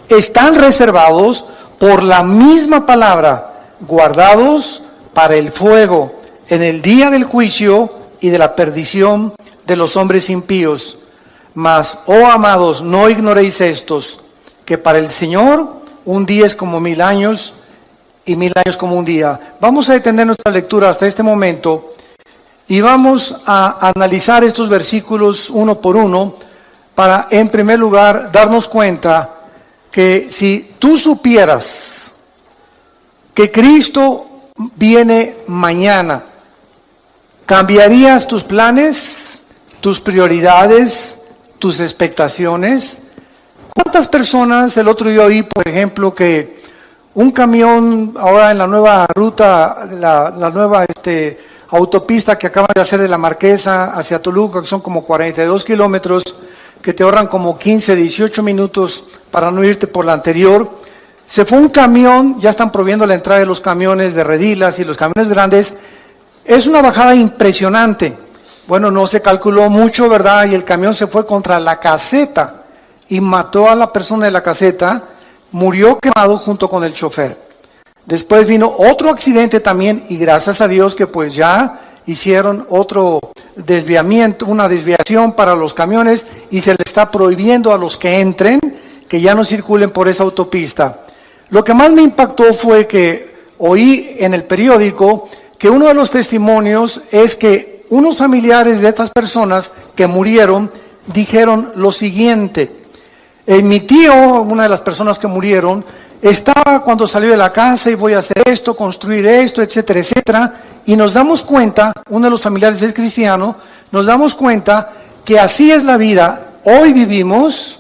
están reservados por la misma palabra, guardados para el fuego en el día del juicio y de la perdición de los hombres impíos. Mas, oh amados, no ignoréis estos, que para el Señor un día es como 1000 años y 1000 años como un día. Vamos a detener nuestra lectura hasta este momento y vamos a analizar estos versículos uno por uno para, en primer lugar, darnos cuenta que si tú supieras que Cristo viene mañana, ¿cambiarías tus planes, tus prioridades, tus expectaciones? ¿Cuántas personas el otro día oí, por ejemplo, que un camión ahora en la nueva ruta, la nueva autopista que acaban de hacer de la Marquesa hacia Toluca, que son como 42 kilómetros, que te ahorran como 15, 18 minutos para no irte por la anterior? Se fue un camión, ya están prohibiendo la entrada de los camiones de redilas y los camiones grandes. Es una bajada impresionante. Bueno, no se calculó mucho, ¿verdad? Y el camión se fue contra la caseta y mató a la persona de la caseta, murió quemado junto con el chofer. Después vino otro accidente también y gracias a Dios que pues ya hicieron otro desviamiento, una desviación para los camiones y se le está prohibiendo a los que entren que ya no circulen por esa autopista. Lo que más me impactó fue que oí en el periódico que uno de los testimonios es que unos familiares de estas personas que murieron dijeron lo siguiente: mi tío, una de las personas que murieron, estaba cuando salió de la casa y voy a hacer esto, construir esto, etcétera, etcétera, y nos damos cuenta, uno de los familiares es cristiano, nos damos cuenta que así es la vida. Hoy vivimos,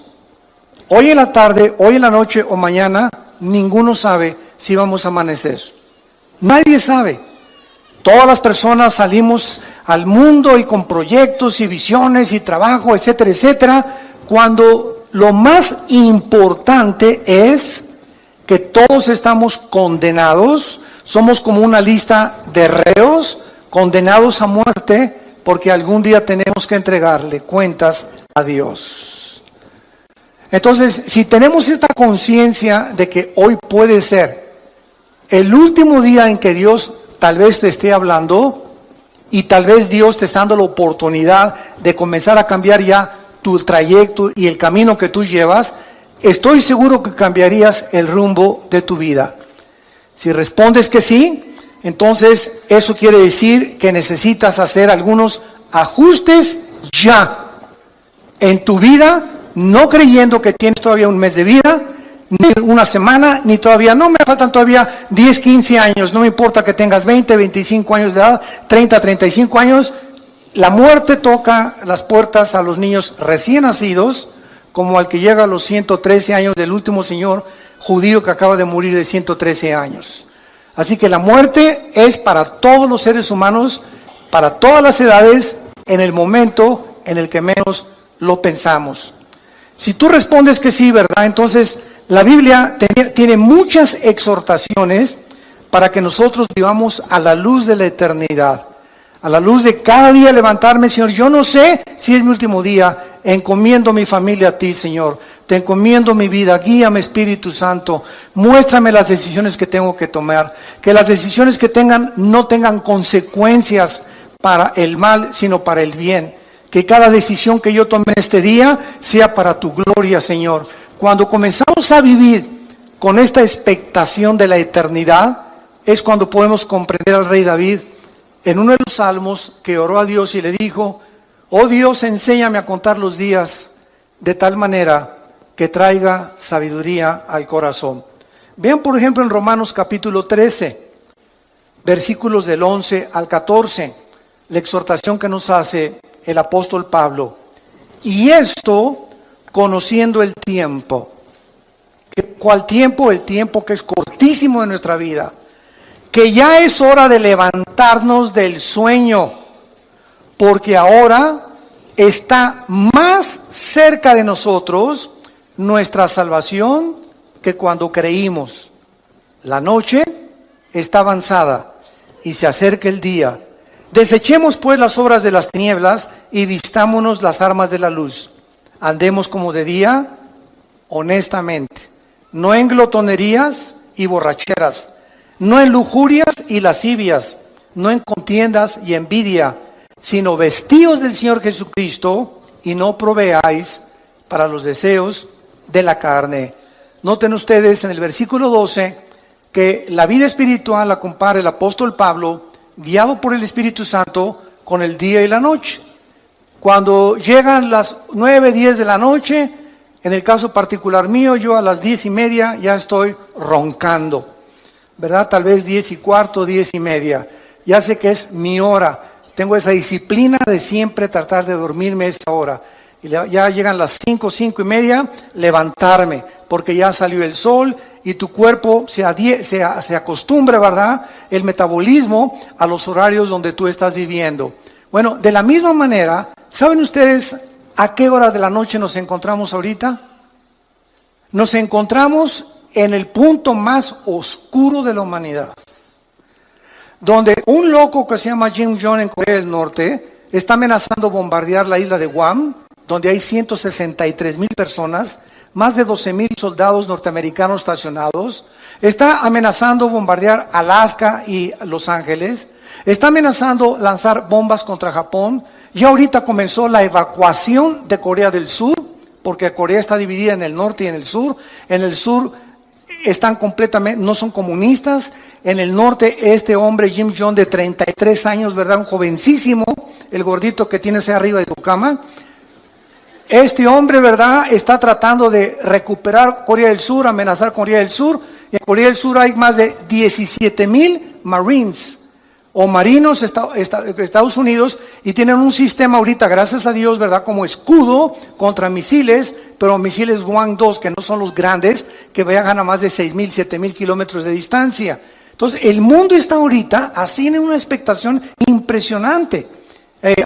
hoy en la tarde, hoy en la noche o mañana, ninguno sabe si vamos a amanecer. Nadie sabe. Todas las personas salimos al mundo y con proyectos y visiones y trabajo, etcétera, etcétera, cuando lo más importante es que todos estamos condenados, somos como una lista de reos condenados a muerte, porque algún día tenemos que entregarle cuentas a Dios. Entonces, si tenemos esta conciencia de que hoy puede ser el último día en que Dios tal vez te esté hablando y tal vez Dios te está dando la oportunidad de comenzar a cambiar ya tu trayecto y el camino que tú llevas, estoy seguro que cambiarías el rumbo de tu vida. Si respondes que sí, entonces eso quiere decir que necesitas hacer algunos ajustes ya en tu vida, no creyendo que tienes todavía un mes de vida, ni una semana, ni todavía, no me faltan todavía 10, 15 años, no me importa que tengas 20, 25 años de edad, 30, 35 años, la muerte toca las puertas a los niños recién nacidos, como al que llega a los 113 años del último señor judío que acaba de morir de 113 años. Así que la muerte es para todos los seres humanos, para todas las edades, en el momento en el que menos lo pensamos. Si tú respondes que sí, ¿verdad? Entonces la Biblia tiene muchas exhortaciones para que nosotros vivamos a la luz de la eternidad, a la luz de cada día levantarme, Señor, yo no sé si es mi último día, encomiendo mi familia a ti, Señor, te encomiendo mi vida, guíame, Espíritu Santo, muéstrame las decisiones que tengo que tomar, que las decisiones que tengan no tengan consecuencias para el mal, sino para el bien, que cada decisión que yo tome este día sea para tu gloria, Señor. Cuando comenzamos a vivir con esta expectación de la eternidad, es cuando podemos comprender al rey David en uno de los salmos que oró a Dios y le dijo: oh Dios, enséñame a contar los días de tal manera que traiga sabiduría al corazón. Vean por ejemplo en Romanos capítulo 13, versículos del 11 al 14, la exhortación que nos hace el apóstol Pablo. Y esto conociendo el tiempo. ¿Cuál tiempo? El tiempo que es cortísimo de nuestra vida. Que ya es hora de levantarnos del sueño, porque ahora está más cerca de nosotros nuestra salvación que cuando creímos. La noche está avanzada y se acerca el día. Desechemos pues las obras de las tinieblas y vistámonos las armas de la luz. Andemos como de día, honestamente, no en glotonerías y borracheras, no en lujurias y lascivias, no en contiendas y envidia, sino vestíos del Señor Jesucristo y no proveáis para los deseos de la carne. Noten ustedes en el versículo 12 que la vida espiritual la compara el apóstol Pablo, guiado por el Espíritu Santo, con el día y la noche. Cuando llegan las 9, 10 de la noche, en el caso particular mío, yo a las 10:30 ya estoy roncando, ¿verdad? Tal vez 10:15, 10:30. Ya sé que es mi hora. Tengo esa disciplina de siempre tratar de dormirme esa hora. Y ya llegan las 5, 5:30, levantarme, porque ya salió el sol y tu cuerpo se acostumbra, ¿verdad? El metabolismo a los horarios donde tú estás viviendo. Bueno, de la misma manera, ¿saben ustedes a qué hora de la noche nos encontramos ahorita? Nos encontramos en el punto más oscuro de la humanidad, donde un loco que se llama Kim Jong en Corea del Norte está amenazando bombardear la isla de Guam, donde hay 163,000 personas, más de 12,000 soldados norteamericanos estacionados. Está amenazando bombardear Alaska y Los Ángeles. Está amenazando lanzar bombas contra Japón. Ya ahorita comenzó la evacuación de Corea del Sur, porque Corea está dividida en el norte y en el sur. En el sur están completamente, no son comunistas. En el norte, este hombre, Kim Jong, de 33 años, ¿verdad? Un jovencísimo, el gordito que tienes ahí arriba de tu cama. Este hombre, ¿verdad?, está tratando de recuperar Corea del Sur, amenazar Corea del Sur. En Corea del Sur hay más de 17,000 Marines o marinos Estados Unidos, y tienen un sistema ahorita, gracias a Dios, ¿verdad?, como escudo contra misiles, pero misiles Hwang-2, que no son los grandes, que viajan a más de 6,000, 7,000 kilómetros de distancia. Entonces, el mundo está ahorita así en una expectación impresionante.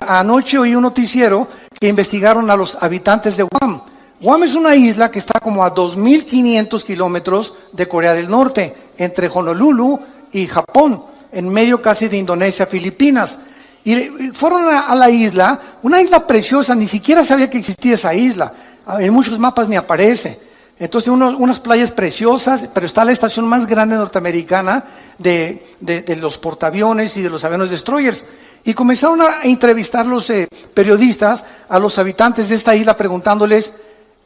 Anoche oí un noticiero que investigaron a los habitantes de Guam. Guam es una isla que está como a 2,500 kilómetros de Corea del Norte, entre Honolulu y Japón, en medio casi de Indonesia, Filipinas. Y fueron a la isla, una isla preciosa, ni siquiera sabía que existía esa isla. En muchos mapas ni aparece. Entonces, unas playas preciosas, pero está la estación más grande norteamericana de los portaaviones y de los aviones destroyers. Y comenzaron a entrevistar los periodistas a los habitantes de esta isla, preguntándoles: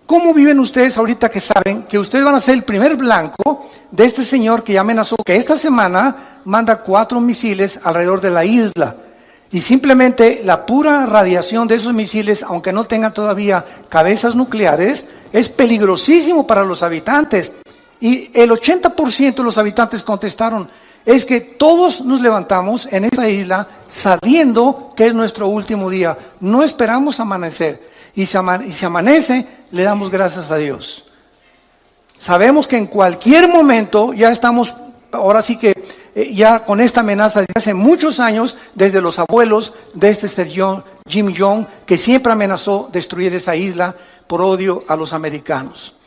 ¿cómo viven ustedes ahorita que saben que ustedes van a ser el primer blanco de este señor que ya amenazó que esta semana manda 4 misiles alrededor de la isla? Y simplemente la pura radiación de esos misiles, aunque no tengan todavía cabezas nucleares, es peligrosísimo para los habitantes. Y el 80% de los habitantes contestaron: es que todos nos levantamos en esta isla sabiendo que es nuestro último día. No esperamos amanecer. Y si amanece, le damos gracias a Dios. Sabemos que en cualquier momento ya estamos, ahora sí que ya con esta amenaza desde hace muchos años, desde los abuelos de este señor Kim Jong, que siempre amenazó destruir esa isla por odio a los americanos.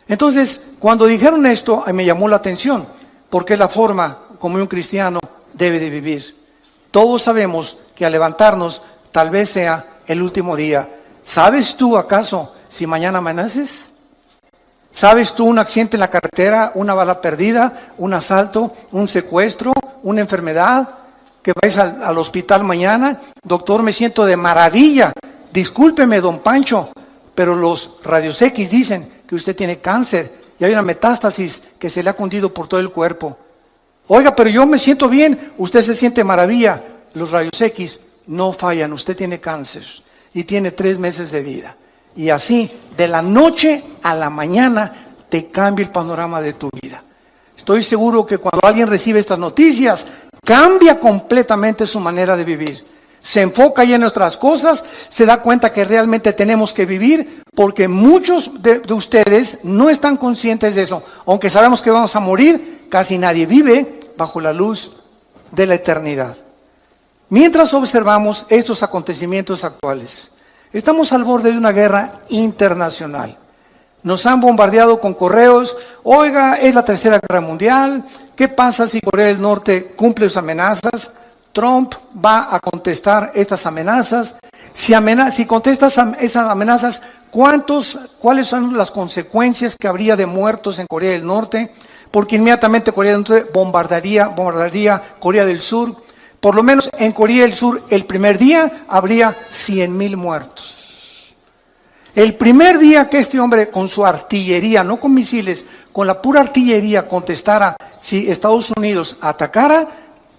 Entonces, cuando dijeron esto, me llamó la atención, porque es la forma como un cristiano debe de vivir. Todos sabemos que al levantarnos tal vez sea el último día. ¿Sabes tú acaso si mañana amaneces? ¿Sabes tú un accidente en la carretera, una bala perdida, un asalto, un secuestro, una enfermedad? Que vais al hospital mañana: doctor, me siento de maravilla. Discúlpeme, don Pancho, pero los rayos X dicen que usted tiene cáncer y hay una metástasis que se le ha cundido por todo el cuerpo. Oiga, pero yo me siento bien. Usted se siente maravilla. Los rayos X no fallan. Usted tiene cáncer y tiene 3 meses de vida. Y así, de la noche a la mañana, te cambia el panorama de tu vida. Estoy seguro que cuando alguien recibe estas noticias, cambia completamente su manera de vivir. Se enfoca ya en otras cosas, se da cuenta que realmente tenemos que vivir, porque muchos de ustedes no están conscientes de eso. Aunque sabemos que vamos a morir, casi nadie vive bajo la luz de la eternidad. Mientras observamos estos acontecimientos actuales, estamos al borde de una guerra internacional. Nos han bombardeado con correos: oiga, es la Tercera Guerra Mundial. ¿Qué pasa si Corea del Norte cumple sus amenazas? Trump va a contestar estas amenazas. Si contesta esas amenazas, ¿Cuáles son las consecuencias que habría de muertos en Corea del Norte? Porque inmediatamente Corea del Norte bombardearía Corea del Sur. Por lo menos en Corea del Sur, el primer día habría 100,000 muertos. El primer día que este hombre con su artillería, no con misiles, con la pura artillería contestara, si Estados Unidos atacara,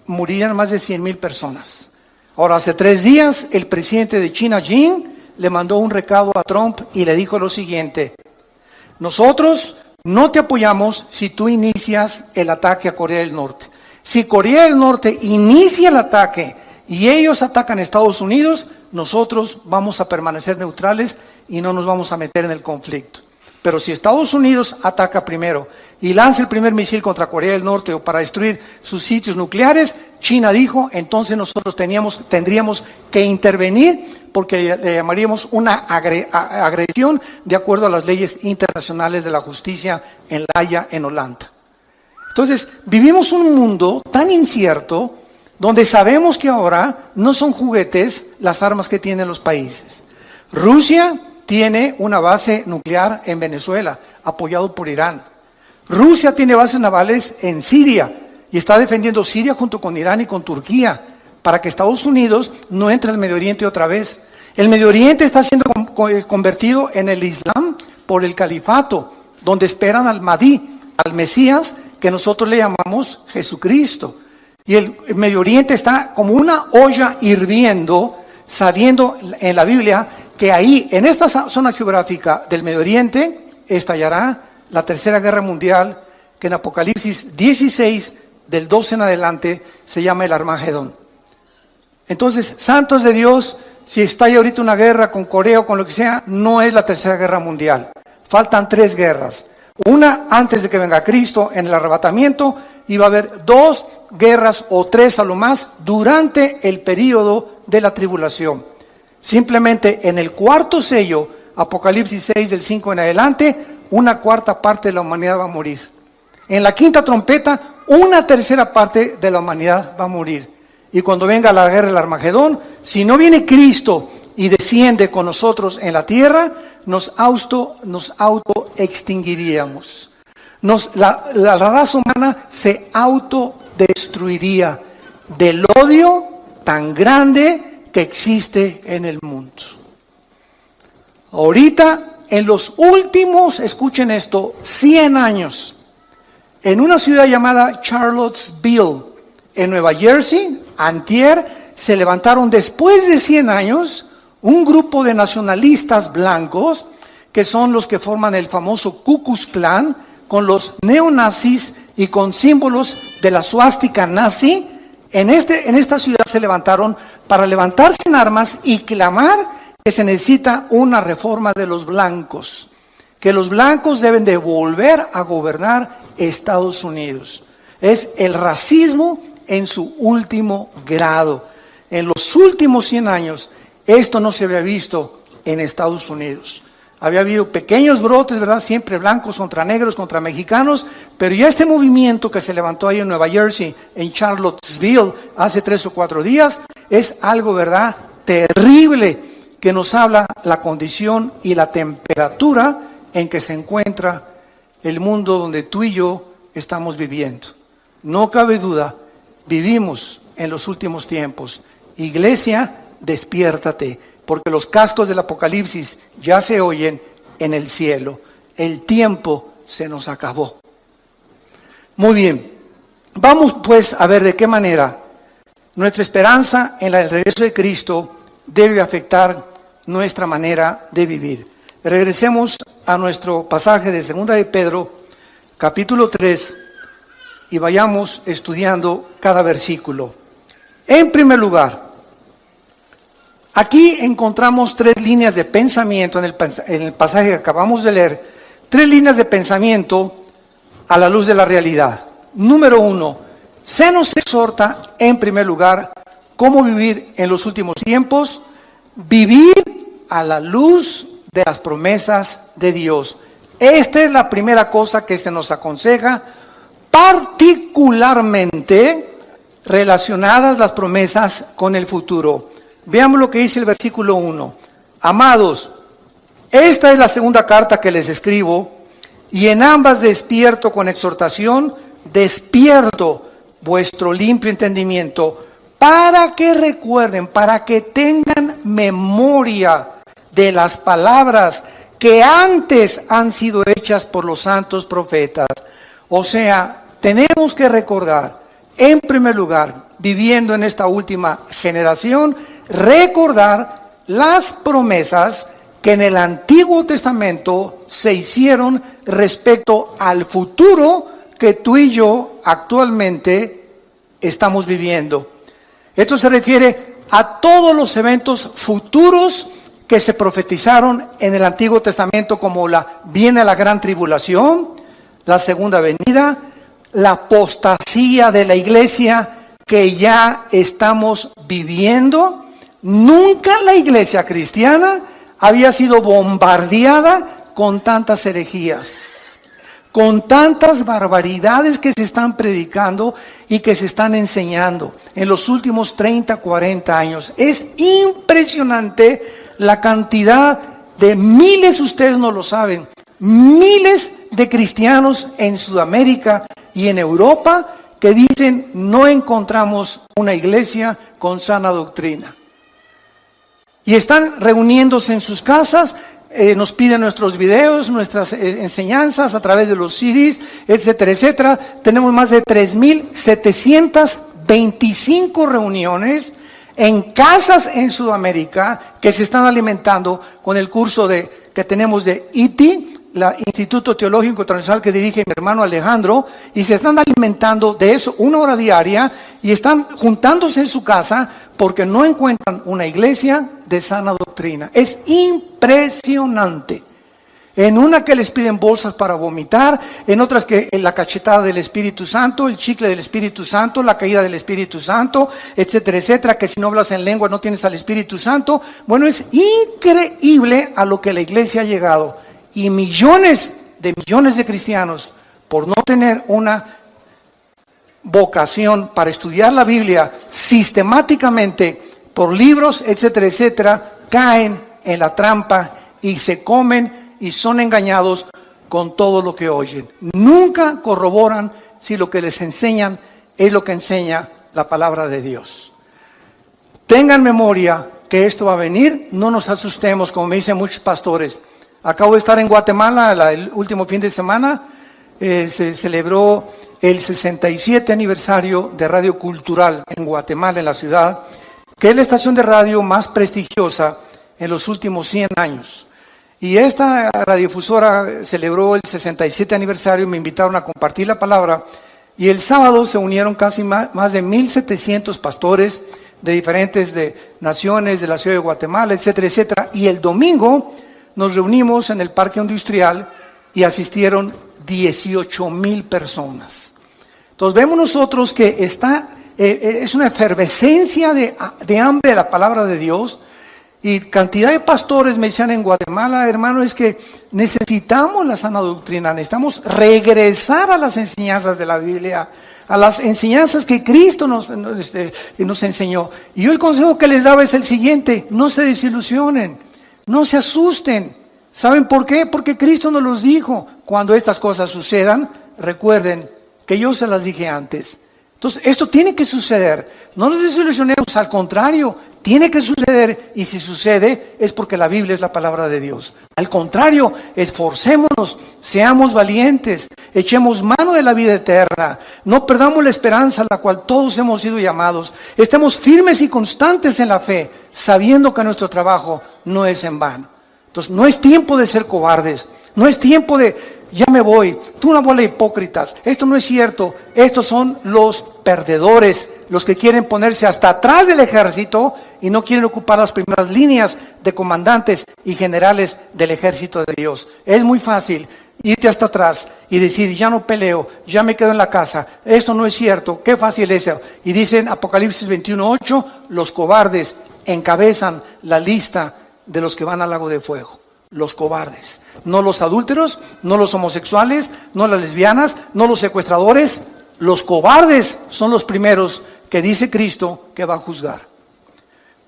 morirían más de 100,000 personas. Ahora, hace 3 días, el presidente de China, Xi, le mandó un recado a Trump y le dijo lo siguiente: nosotros no te apoyamos si tú inicias el ataque a Corea del Norte. Si Corea del Norte inicia el ataque y ellos atacan a Estados Unidos, nosotros vamos a permanecer neutrales y no nos vamos a meter en el conflicto. Pero si Estados Unidos ataca primero y lanza el primer misil contra Corea del Norte o para destruir sus sitios nucleares, China dijo, entonces nosotros tendríamos que intervenir porque le llamaríamos una agresión de acuerdo a las leyes internacionales de la justicia en La Haya, en Holanda. Entonces, vivimos un mundo tan incierto donde sabemos que ahora no son juguetes las armas que tienen los países. Rusia tiene una base nuclear en Venezuela, apoyado por Irán. Rusia tiene bases navales en Siria y está defendiendo Siria junto con Irán y con Turquía para que Estados Unidos no entre al Medio Oriente otra vez. El Medio Oriente está siendo convertido en el Islam por el califato, donde esperan al Mahdi, al Mesías, que nosotros le llamamos Jesucristo. Y el Medio Oriente está como una olla hirviendo, sabiendo en la Biblia que ahí, en esta zona geográfica del Medio Oriente, estallará la Tercera Guerra Mundial, que en Apocalipsis 16, del 12 en adelante, se llama el Armagedón. Entonces, santos de Dios, si estalla ahorita una guerra con Corea o con lo que sea, no es la Tercera Guerra Mundial. Faltan 3 guerras. Una antes de que venga Cristo en el arrebatamiento, y va a haber 2 guerras o 3 a lo más durante el periodo de la tribulación. Simplemente en el 4º sello, Apocalipsis 6 del 5 en adelante, 1/4 parte de la humanidad va a morir. En la 5ª trompeta, 1/3 parte de la humanidad va a morir. Y cuando venga la guerra del Armagedón, si no viene Cristo y desciende con nosotros en la tierra, nos auto extinguiríamos. La raza humana se autodestruiría del odio tan grande que existe en el mundo. Ahorita, en los últimos, escuchen esto, 100 años, en una ciudad llamada Charlottesville, en Nueva Jersey, antier, se levantaron después de 100 años un grupo de nacionalistas blancos que son los que forman el famoso Ku Klux Klan con los neonazis y con símbolos de la suástica nazi. En esta ciudad se levantaron para levantarse en armas y clamar que se necesita una reforma de los blancos, que los blancos deben de volver a gobernar Estados Unidos. Es el racismo en su último grado. En los últimos 100 años, esto no se había visto en Estados Unidos. Había habido pequeños brotes, ¿verdad? Siempre blancos contra negros, contra mexicanos, pero ya este movimiento que se levantó ahí en Nueva Jersey, en Charlottesville, hace 3 o 4 días, es algo, ¿verdad?, terrible, que nos habla la condición y la temperatura en que se encuentra el mundo donde tú y yo estamos viviendo. No cabe duda, vivimos en los últimos tiempos. Iglesia, despiértate, porque los cascos del Apocalipsis ya se oyen en el cielo. El tiempo se nos acabó. Muy bien, vamos pues a ver de qué manera nuestra esperanza en el regreso de Cristo debe afectar nuestra manera de vivir. Regresemos a nuestro pasaje de 2 de Pedro, capítulo 3, y vayamos estudiando cada versículo. En primer lugar, aquí encontramos 3 líneas de pensamiento en el pasaje que acabamos de leer, 3 líneas de pensamiento a la luz de la realidad. Número 1, se nos exhorta en primer lugar cómo vivir en los últimos tiempos, vivir a la luz de las promesas de Dios. Esta es la primera cosa que se nos aconseja, particularmente relacionadas las promesas con el futuro. Veamos lo que dice el versículo 1. Amados, Esta es la segunda carta que les escribo, y en ambas despierto con exhortación, despierto vuestro limpio entendimiento, para que recuerden, para que tengan memoria de las palabras que antes han sido hechas por los santos profetas. O sea, tenemos que recordar, en primer lugar, viviendo en esta última generación, recordar las promesas que en el Antiguo Testamento se hicieron respecto al futuro que tú y yo actualmente estamos viviendo. Esto se refiere a todos los eventos futuros que se profetizaron en el Antiguo Testamento, como viene la gran tribulación, la segunda venida, la apostasía de la iglesia que ya estamos viviendo. Nunca la iglesia cristiana había sido bombardeada con tantas herejías, con tantas barbaridades que se están predicando y que se están enseñando en los últimos 30, 40 años. Es impresionante la cantidad de miles, ustedes no lo saben, miles de cristianos en Sudamérica y en Europa que dicen: no encontramos una iglesia con sana doctrina. Y están reuniéndose en sus casas, nos piden nuestros videos, nuestras enseñanzas a través de los CDs, etcétera, etcétera. Tenemos más de 3,725 reuniones en casas en Sudamérica que se están alimentando con el curso que tenemos de ITI, el Instituto Teológico Transversal que dirige mi hermano Alejandro, y se están alimentando de eso 1 hora diaria y están juntándose en su casa porque no encuentran una iglesia de sana doctrina. Es impresionante. En una que les piden bolsas para vomitar, en otras que la cachetada del Espíritu Santo, el chicle del Espíritu Santo, la caída del Espíritu Santo, etcétera, etcétera, que si no hablas en lengua no tienes al Espíritu Santo. Bueno, es increíble a lo que la iglesia ha llegado. Y millones de cristianos, por no tener una vocación para estudiar la Biblia sistemáticamente por libros, etcétera, etcétera, caen en la trampa y se comen y son engañados con todo lo que oyen. Nunca corroboran si lo que les enseñan es lo que enseña la palabra de Dios. Tengan memoria que esto va a venir, no nos asustemos, como me dicen muchos pastores. Acabo de estar en Guatemala el último fin de semana, se celebró el 67 aniversario de Radio Cultural en Guatemala, en la ciudad, que es la estación de radio más prestigiosa en los últimos 100 años. Y esta radiodifusora celebró el 67 aniversario, me invitaron a compartir la palabra, y el sábado se unieron casi más de 1,700 pastores de diferentes naciones, de la ciudad de Guatemala, etcétera, etcétera. Y el domingo nos reunimos en el Parque Industrial y asistieron 18,000 personas. Entonces vemos nosotros que es una efervescencia de hambre de la palabra de Dios, y cantidad de pastores me decían en Guatemala: hermano, es que necesitamos la sana doctrina, necesitamos regresar a las enseñanzas de la Biblia, a las enseñanzas que Cristo nos enseñó. Y yo el consejo que les daba es el siguiente: no se desilusionen, no se asusten. ¿Saben por qué? Porque Cristo nos los dijo: cuando estas cosas sucedan, recuerden que yo se las dije antes. Entonces, esto tiene que suceder. No nos desilusionemos, al contrario, tiene que suceder, y si sucede es porque la Biblia es la palabra de Dios. Al contrario, esforcémonos, seamos valientes, echemos mano de la vida eterna, no perdamos la esperanza a la cual todos hemos sido llamados. Estemos firmes y constantes en la fe, sabiendo que nuestro trabajo no es en vano. Entonces, no es tiempo de ser cobardes, no es tiempo de: ya me voy, tú una bola de hipócritas, esto no es cierto. Estos son los perdedores, los que quieren ponerse hasta atrás del ejército y no quieren ocupar las primeras líneas de comandantes y generales del ejército de Dios. Es muy fácil irte hasta atrás y decir: ya no peleo, ya me quedo en la casa, esto no es cierto, qué fácil es eso. Y dicen Apocalipsis 21:8, los cobardes encabezan la lista de los que van al lago de fuego. Los cobardes, no los adúlteros, no los homosexuales, no las lesbianas, no los secuestradores. Los cobardes son los primeros que dice Cristo que va a juzgar.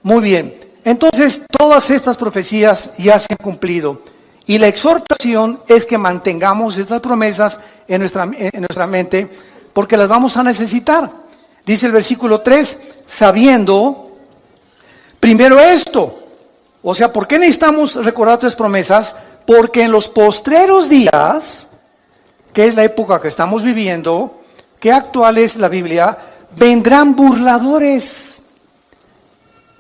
Muy bien, entonces todas estas profecías ya se han cumplido. Y la exhortación es que mantengamos estas promesas en nuestra mente, porque las vamos a necesitar. Dice el versículo 3, sabiendo primero esto. O sea, ¿por qué necesitamos recordar estas promesas? Porque en los postreros días, que es la época que estamos viviendo, que actual es la Biblia, vendrán burladores,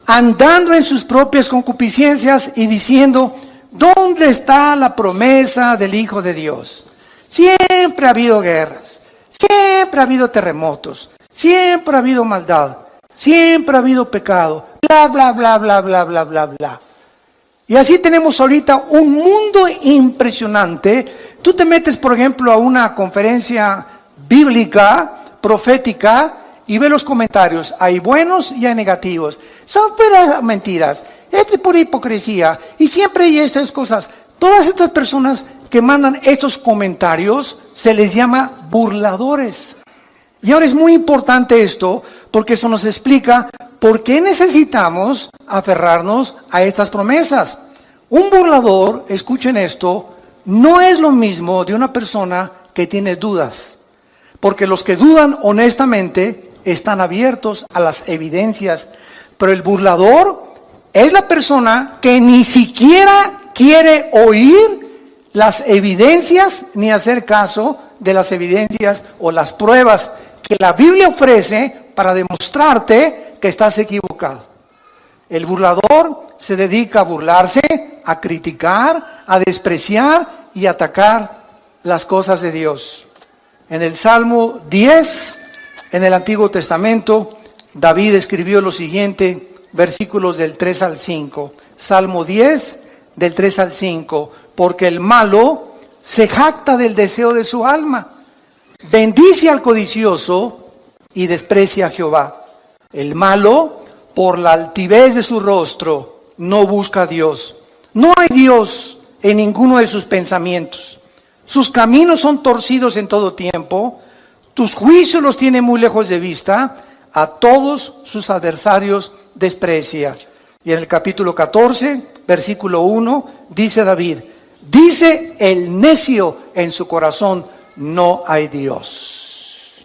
andando en sus propias concupiscencias y diciendo, ¿dónde está la promesa del Hijo de Dios? Siempre ha habido guerras, siempre ha habido terremotos, siempre ha habido maldad, siempre ha habido pecado, bla, bla, bla, bla, bla, bla, bla, bla. Y así tenemos ahorita un mundo impresionante. Tú te metes, por ejemplo, a una conferencia bíblica, profética, y ve los comentarios. Hay buenos y hay negativos. Son puras mentiras. Es pura hipocresía. Y siempre hay estas cosas. Todas estas personas que mandan estos comentarios se les llama burladores. Y ahora es muy importante esto, porque eso nos explica por qué necesitamos aferrarnos a estas promesas. Un burlador, escuchen esto, no es lo mismo de una persona que tiene dudas. Porque los que dudan honestamente están abiertos a las evidencias. Pero el burlador es la persona que ni siquiera quiere oír las evidencias ni hacer caso de las evidencias o las pruebas que la Biblia ofrece para demostrarte que estás equivocado. El burlador se dedica a burlarse, a criticar, a despreciar y atacar las cosas de Dios. En el Salmo 10, en el Antiguo Testamento, David escribió lo siguiente, versículos del 3 al 5. Salmo 10, del 3 al 5. Porque el malo se jacta del deseo de su alma, bendice al codicioso y desprecia a Jehová. El malo, por la altivez de su rostro, no busca a Dios. No hay Dios en ninguno de sus pensamientos. Sus caminos son torcidos en todo tiempo. Tus juicios los tiene muy lejos de vista. A todos sus adversarios desprecia. Y en el capítulo 14, versículo 1, dice David, dice el necio en su corazón, no hay Dios.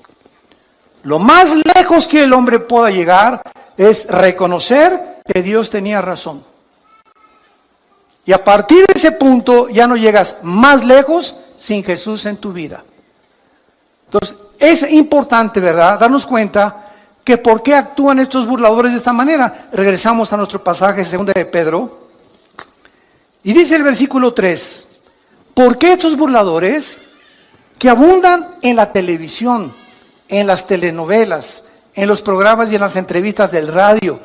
Lo más lejos que el hombre pueda llegar es reconocer que Dios tenía razón. Y a partir de ese punto ya no llegas más lejos sin Jesús en tu vida. Entonces es importante, ¿verdad?, darnos cuenta que por qué actúan estos burladores de esta manera. Regresamos a nuestro pasaje 2 de Pedro. Y dice el versículo 3, ¿por qué estos burladores que abundan en la televisión, en las telenovelas, en los programas y en las entrevistas del radio,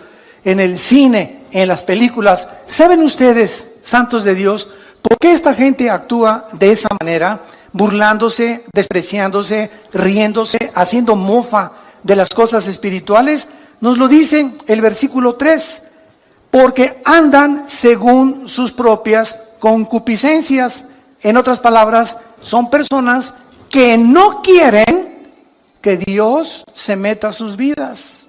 en el cine, en las películas? ¿Saben ustedes, santos de Dios, por qué esta gente actúa de esa manera? Burlándose, despreciándose, riéndose, haciendo mofa de las cosas espirituales. Nos lo dice el versículo 3, porque andan según sus propias concupiscencias. En otras palabras, son personas que no quieren que Dios se meta a sus vidas.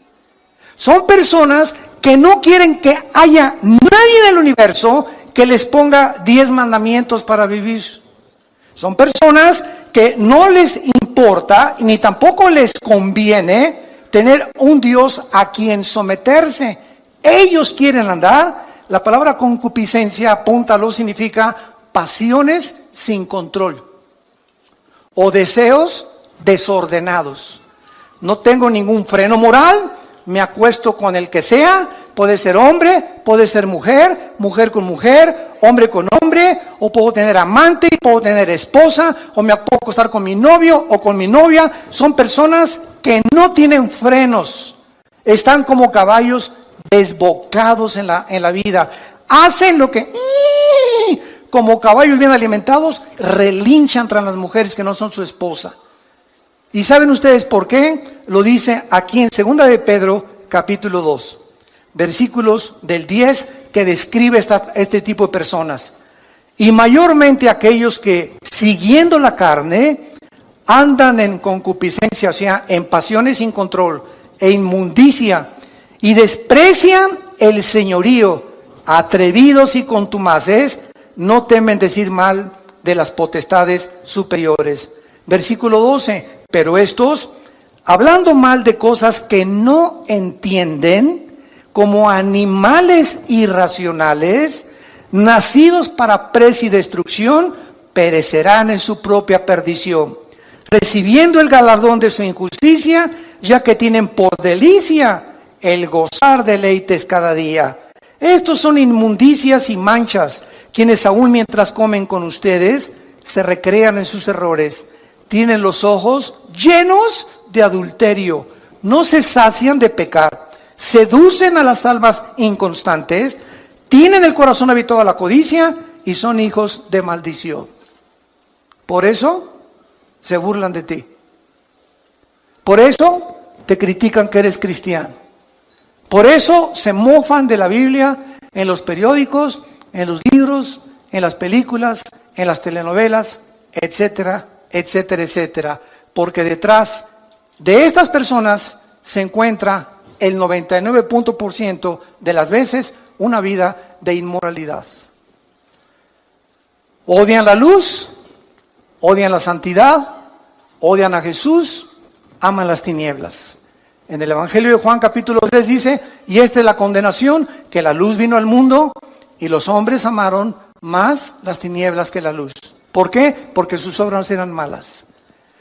Son personas que no quieren que haya nadie del universo que les ponga 10 mandamientos para vivir. Son personas que no les importa ni tampoco les conviene tener un Dios a quien someterse. Ellos quieren andar. La palabra concupiscencia, apúntalo, significa pasiones sin control o deseos desordenados. No tengo ningún freno moral, me acuesto con el que sea, puede ser hombre, puede ser mujer, mujer con mujer, hombre con hombre, o puedo tener amante, puedo tener esposa, o me puedo acostar con mi novio o con mi novia. Son personas que no tienen frenos, están como caballos desbocados en la vida. Hacen lo que, como caballos bien alimentados, relinchan tras las mujeres que no son su esposa. ¿Y saben ustedes por qué? Lo dice aquí en 2 de Pedro, capítulo 2, versículos del 10, que describe este tipo de personas. Y mayormente aquellos que, siguiendo la carne, andan en concupiscencia, o sea, en pasiones sin control, e inmundicia, y desprecian el señorío, atrevidos y contumaces, no temen decir mal de las potestades superiores. Versículo 12, pero estos, hablando mal de cosas que no entienden, como animales irracionales, nacidos para presa y destrucción, perecerán en su propia perdición, recibiendo el galardón de su injusticia, ya que tienen por delicia el gozar deleites cada día. Estos son inmundicias y manchas, quienes aún mientras comen con ustedes, se recrean en sus errores. Tienen los ojos llenos de adulterio, no se sacian de pecar, seducen a las almas inconstantes, tienen el corazón habituado a la codicia y son hijos de maldición. Por eso se burlan de ti. Por eso te critican que eres cristiano. Por eso se mofan de la Biblia en los periódicos, en los libros, en las películas, en las telenovelas, etcétera, etcétera, etcétera. Porque detrás de estas personas se encuentra el 99% de las veces una vida de inmoralidad. Odian la luz, odian la santidad, odian a Jesús, aman las tinieblas. En el Evangelio de Juan capítulo 3 dice, y esta es la condenación, que la luz vino al mundo y los hombres amaron más las tinieblas que la luz. ¿Por qué? Porque sus obras eran malas.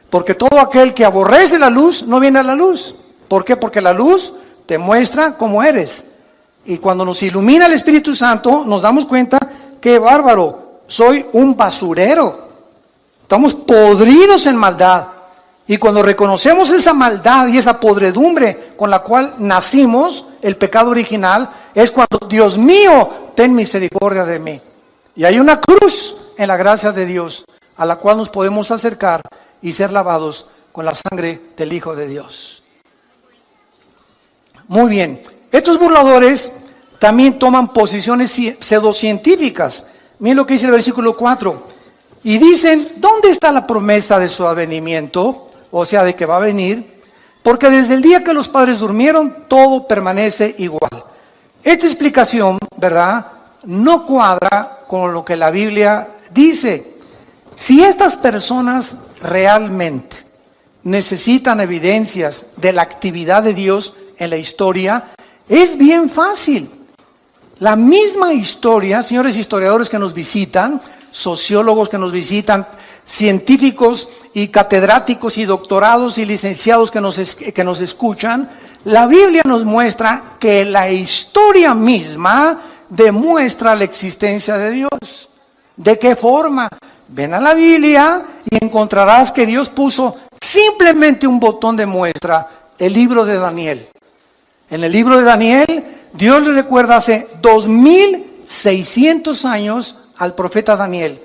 Porque todo aquel que aborrece la luz no viene a la luz. ¿Por qué? Porque la luz te muestra cómo eres. Y cuando nos ilumina el Espíritu Santo, nos damos cuenta que bárbaro, soy un basurero. Estamos podridos en maldad. Y cuando reconocemos esa maldad y esa podredumbre con la cual nacimos, el pecado original, es cuando, Dios mío, ten misericordia de mí. Y hay una cruz en la gracia de Dios a la cual nos podemos acercar y ser lavados con la sangre del Hijo de Dios. Muy bien, estos burladores también toman posiciones pseudocientíficas. Miren lo que dice el versículo 4. Y dicen, ¿dónde está la promesa de su advenimiento? O sea, de que va a venir. Porque desde el día que los padres durmieron, todo permanece igual. Esta explicación, ¿verdad?, no cuadra con lo que la Biblia dice. Si estas personas realmente necesitan evidencias de la actividad de Dios en la historia, es bien fácil. La misma historia, señores historiadores que nos visitan, sociólogos que nos visitan, científicos y catedráticos y doctorados y licenciados que nos escuchan, la Biblia nos muestra que la historia misma demuestra la existencia de Dios. ¿De qué forma? Ven a la Biblia y encontrarás que Dios puso simplemente un botón de muestra, el libro de Daniel. En el libro de Daniel, Dios le recuerda hace 2600 años al profeta Daniel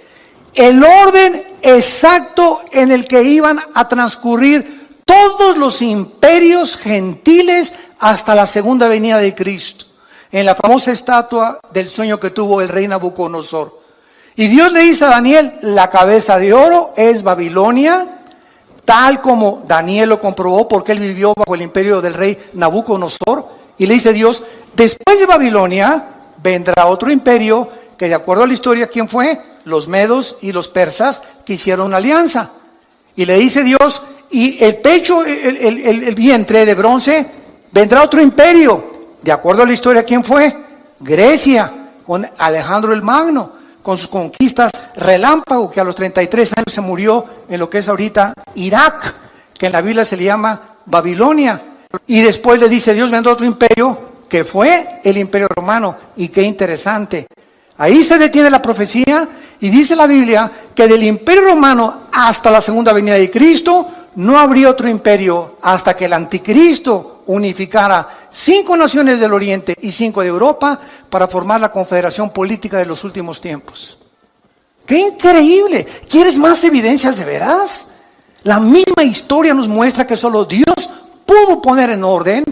el orden exacto en el que iban a transcurrir todos los imperios gentiles hasta la segunda venida de Cristo, en la famosa estatua del sueño que tuvo el rey Nabucodonosor. Y Dios le dice a Daniel, la cabeza de oro es Babilonia, tal como Daniel lo comprobó porque él vivió bajo el imperio del rey Nabucodonosor. Y le dice Dios, después de Babilonia vendrá otro imperio que, de acuerdo a la historia, ¿quién fue? Los medos y los persas, que hicieron una alianza. Y le dice Dios, y el pecho, el vientre de bronce, vendrá otro imperio. De acuerdo a la historia, ¿quién fue? Grecia, con Alejandro el Magno, con sus conquistas relámpago, que a los 33 años se murió en lo que es ahorita Irak, que en la Biblia se le llama Babilonia. Y después le dice Dios, vendrá otro imperio, que fue el imperio romano. Y qué interesante. Ahí se detiene la profecía y dice la Biblia que del imperio romano hasta la segunda venida de Cristo no habría otro imperio hasta que el anticristo unificara 5 naciones del Oriente y 5 de Europa para formar la confederación política de los últimos tiempos. ¡Qué increíble! ¿Quieres más evidencias de veras? La misma historia nos muestra que solo Dios pudo poner en orden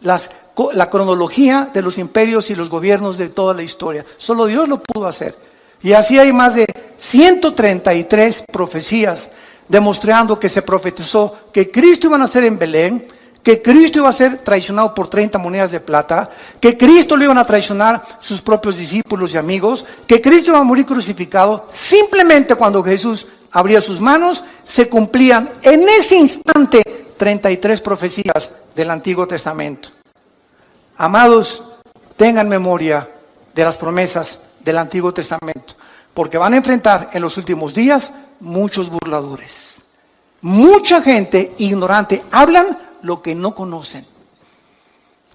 la cronología de los imperios y los gobiernos de toda la historia. Solo Dios lo pudo hacer. Y así hay más de 133 profecías demostrando que se profetizó que Cristo iba a nacer en Belén, que Cristo iba a ser traicionado por 30 monedas de plata, que Cristo lo iban a traicionar sus propios discípulos y amigos, que Cristo iba a morir crucificado. Simplemente cuando Jesús abría sus manos, se cumplían en ese instante 33 profecías del Antiguo Testamento. Amados, tengan memoria de las promesas del Antiguo Testamento, porque van a enfrentar en los últimos días muchos burladores. Mucha gente ignorante, hablan lo que no conocen.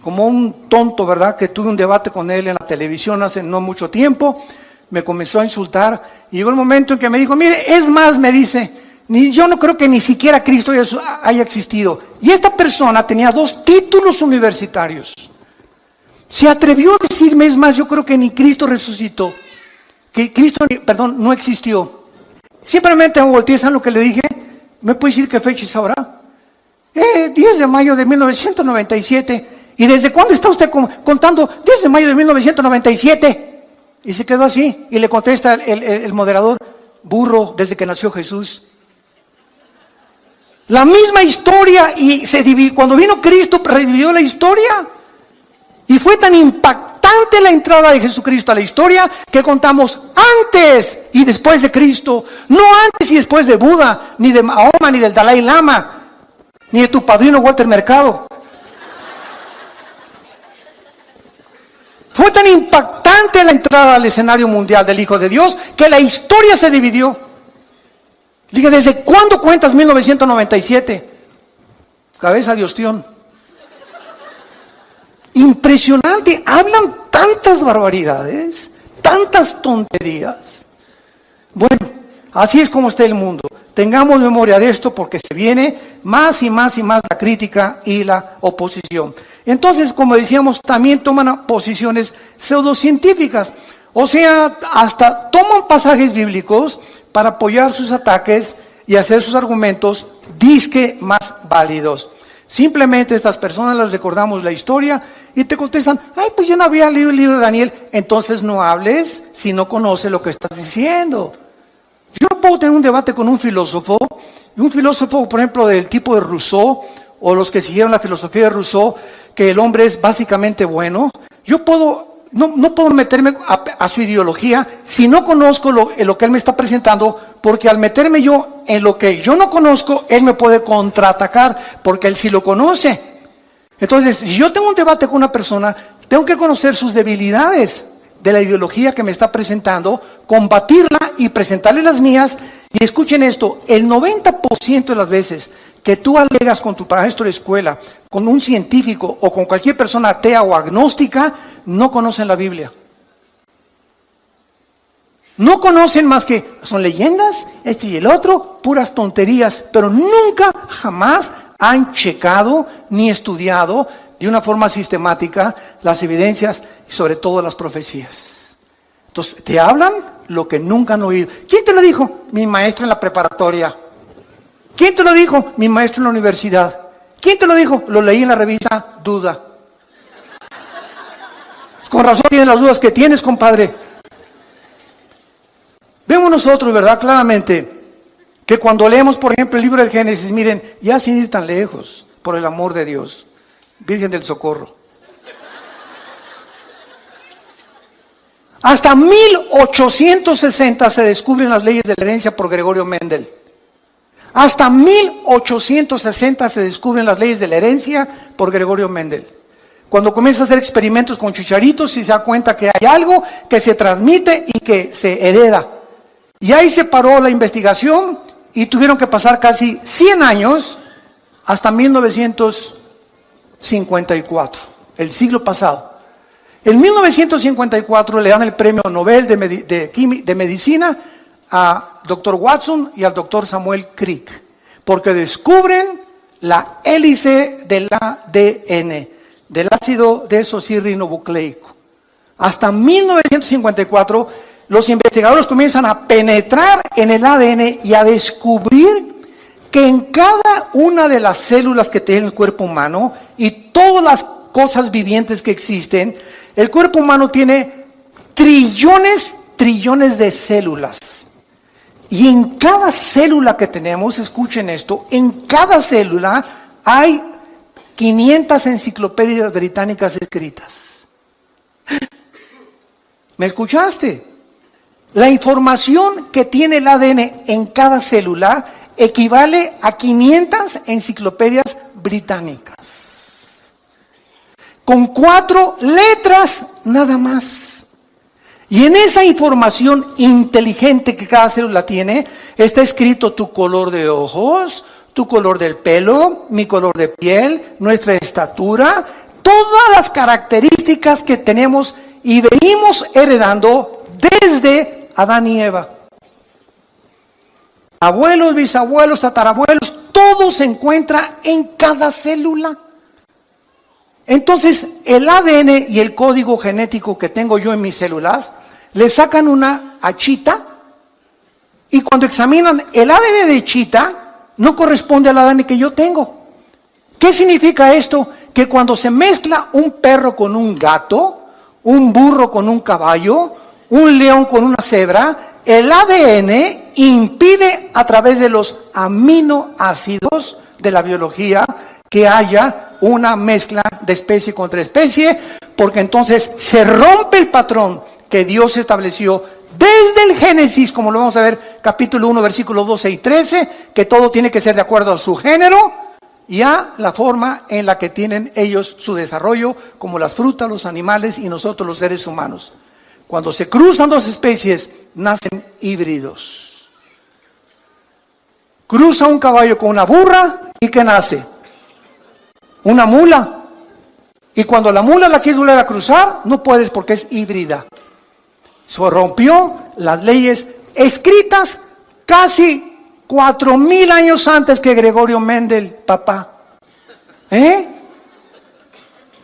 Como un tonto, ¿verdad? Que tuve un debate con él en la televisión hace no mucho tiempo, me comenzó a insultar y llegó el momento en que me dijo, mire, es más, me dice, yo no creo que ni siquiera Cristo haya existido. Y esta persona tenía 2 títulos universitarios. Se atrevió a decirme, es más, yo creo que ni Cristo resucitó, que Cristo, no existió. Simplemente me volteé, ¿saben lo que le dije? ¿Me puede decir qué fecha es ahora? 10 de mayo de 1997. ¿Y desde cuándo está usted contando? 10 de mayo de 1997. Y se quedó así. Y le contesta el moderador, burro, desde que nació Jesús. La misma historia, y se dividió. Cuando vino Cristo, revivió la historia. Y fue tan impactante la entrada de Jesucristo a la historia que contamos antes y después de Cristo. No antes y después de Buda, ni de Mahoma, ni del Dalai Lama, ni de tu padrino Walter Mercado. Fue tan impactante la entrada al escenario mundial del Hijo de Dios que la historia se dividió. Dije, ¿desde cuándo cuentas 1997? Cabeza de ostión. Impresionante, hablan tantas barbaridades, tantas tonterías. Bueno, así es como está el mundo. Tengamos memoria de esto porque se viene más y más y más la crítica y la oposición. Entonces, como decíamos, también toman posiciones pseudocientíficas. O sea, hasta toman pasajes bíblicos para apoyar sus ataques y hacer sus argumentos disque más válidos. Simplemente estas personas les recordamos la historia y te contestan, ay, pues yo no había leído el libro de Daniel. Entonces no hables si no conoces lo que estás diciendo. Yo no puedo tener un debate con un filósofo, por ejemplo, del tipo de Rousseau, o los que siguieron la filosofía de Rousseau, que el hombre es básicamente bueno. No puedo meterme a su ideología si no conozco lo que él me está presentando, porque al meterme yo en lo que yo no conozco, él me puede contraatacar, porque él sí lo conoce. Entonces, si yo tengo un debate con una persona, tengo que conocer sus debilidades de la ideología que me está presentando, combatirla y presentarle las mías. Y escuchen esto, el 90% de las veces que tú alegas con tu maestro de escuela, con un científico o con cualquier persona atea o agnóstica, no conocen la Biblia. No conocen más que son leyendas, esto y el otro, puras tonterías, pero nunca, jamás han checado ni estudiado de una forma sistemática las evidencias y sobre todo las profecías. Entonces, te hablan lo que nunca han oído. ¿Quién te lo dijo? Mi maestro en la preparatoria. ¿Quién te lo dijo? Mi maestro en la universidad. ¿Quién te lo dijo? Lo leí en la revista Duda. Con razón tienes las dudas que tienes, compadre. Vemos nosotros, ¿verdad? Claramente, que cuando leemos, por ejemplo, el libro del Génesis, miren, ya sin ir tan lejos, por el amor de Dios, Virgen del Socorro. Hasta 1860 se descubren las leyes de la herencia por Gregorio Mendel. Hasta 1860 se descubren las leyes de la herencia por Gregorio Mendel. Cuando comienza a hacer experimentos con chicharitos y se da cuenta que hay algo que se transmite y que se hereda. Y ahí se paró la investigación y tuvieron que pasar casi 100 años hasta 1954, el siglo pasado. En 1954 le dan el premio Nobel de Medicina a Dr. Watson y al Dr. Samuel Crick, porque descubren la hélice del ADN, del ácido desoxirribonucleico. Hasta 1954 los investigadores comienzan a penetrar en el ADN y a descubrir que en cada una de las células que tiene el cuerpo humano y todas las cosas vivientes que existen, el cuerpo humano tiene trillones de células. Y en cada célula que tenemos, escuchen esto, en cada célula hay 500 enciclopedias británicas escritas. ¿Me escuchaste? La información que tiene el ADN en cada célula equivale a 500 enciclopedias británicas. Con 4 letras nada más. Y en esa información inteligente que cada célula tiene, está escrito tu color de ojos, tu color del pelo, mi color de piel, nuestra estatura, todas las características que tenemos y venimos heredando desde Adán y Eva. Abuelos, bisabuelos, tatarabuelos, todo se encuentra en cada célula. Entonces, el ADN y el código genético que tengo yo en mis células, le sacan una a Chita, y cuando examinan el ADN de Chita, no corresponde al ADN que yo tengo. ¿Qué significa esto? Que cuando se mezcla un perro con un gato, un burro con un caballo, un león con una cebra, el ADN impide a través de los aminoácidos de la biología que haya una mezcla de especie contra especie, porque entonces se rompe el patrón que Dios estableció desde el Génesis, como lo vamos a ver, capítulo 1, versículos 12 y 13, que todo tiene que ser de acuerdo a su género y a la forma en la que tienen ellos su desarrollo, como las frutas, los animales y nosotros los seres humanos. Cuando se cruzan dos especies, nacen híbridos. Cruza un caballo con una burra y ¿qué nace? Una mula. Y cuando la mula la quieres volver a cruzar, no puedes porque es híbrida. Se rompió las leyes escritas casi 4,000 años antes que Gregorio Mendel, papá.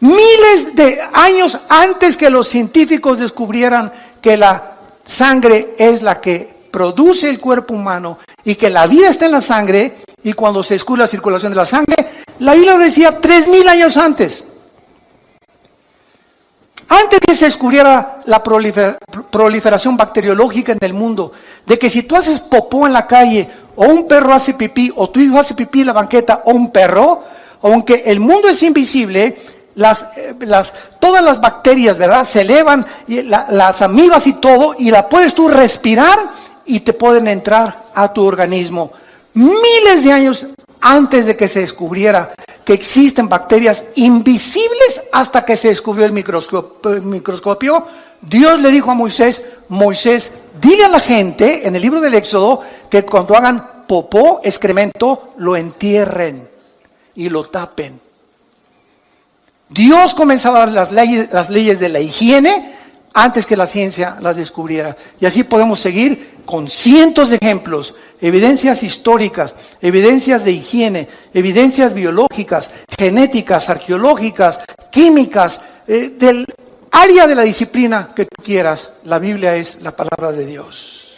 Miles de años antes que los científicos descubrieran que la sangre es la que produce el cuerpo humano y que la vida está en la sangre, y cuando se descubre la circulación de la sangre, la Biblia lo decía 3,000 años antes. Antes que se descubriera la proliferación bacteriológica en el mundo, de que si tú haces popó en la calle, o un perro hace pipí, o tu hijo hace pipí en la banqueta, o un perro, aunque el mundo es invisible, todas las bacterias, ¿verdad?, se elevan, y las amibas y todo, y la puedes tú respirar, y te pueden entrar a tu organismo. Miles de años antes de que se descubriera que existen bacterias invisibles, hasta que se descubrió el microscopio, Dios le dijo a Moisés, Moisés, dile a la gente en el libro del Éxodo que cuando hagan popó, excremento, lo entierren y lo tapen. Dios comenzaba a dar las leyes de la higiene antes que la ciencia las descubriera. Y así podemos seguir con cientos de ejemplos, evidencias históricas, evidencias de higiene, evidencias biológicas, genéticas, arqueológicas, químicas, del área de la disciplina que tú quieras. La Biblia es la palabra de Dios.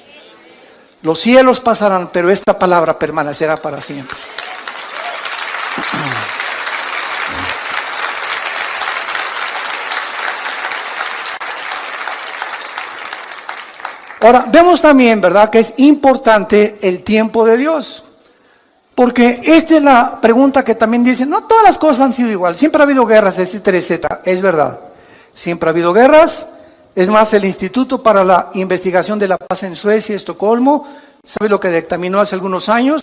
Los cielos pasarán, pero esta palabra permanecerá para siempre. Ahora, vemos también, ¿verdad?, que es importante el tiempo de Dios. Porque esta es la pregunta que también dicen, no todas las cosas han sido igual, siempre ha habido guerras, etcétera, etcétera. Es verdad, siempre ha habido guerras. Es más, el Instituto para la Investigación de la Paz en Suecia, Estocolmo, ¿sabe lo que dictaminó hace algunos años?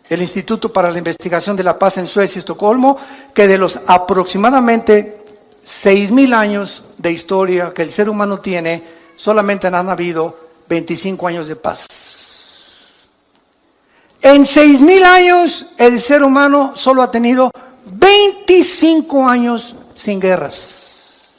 El Instituto para la Investigación de la Paz en Suecia, Estocolmo, que de los aproximadamente 6,000 años de historia que el ser humano tiene, solamente han habido 25 años de paz. En 6,000 años, el ser humano solo ha tenido 25 años sin guerras.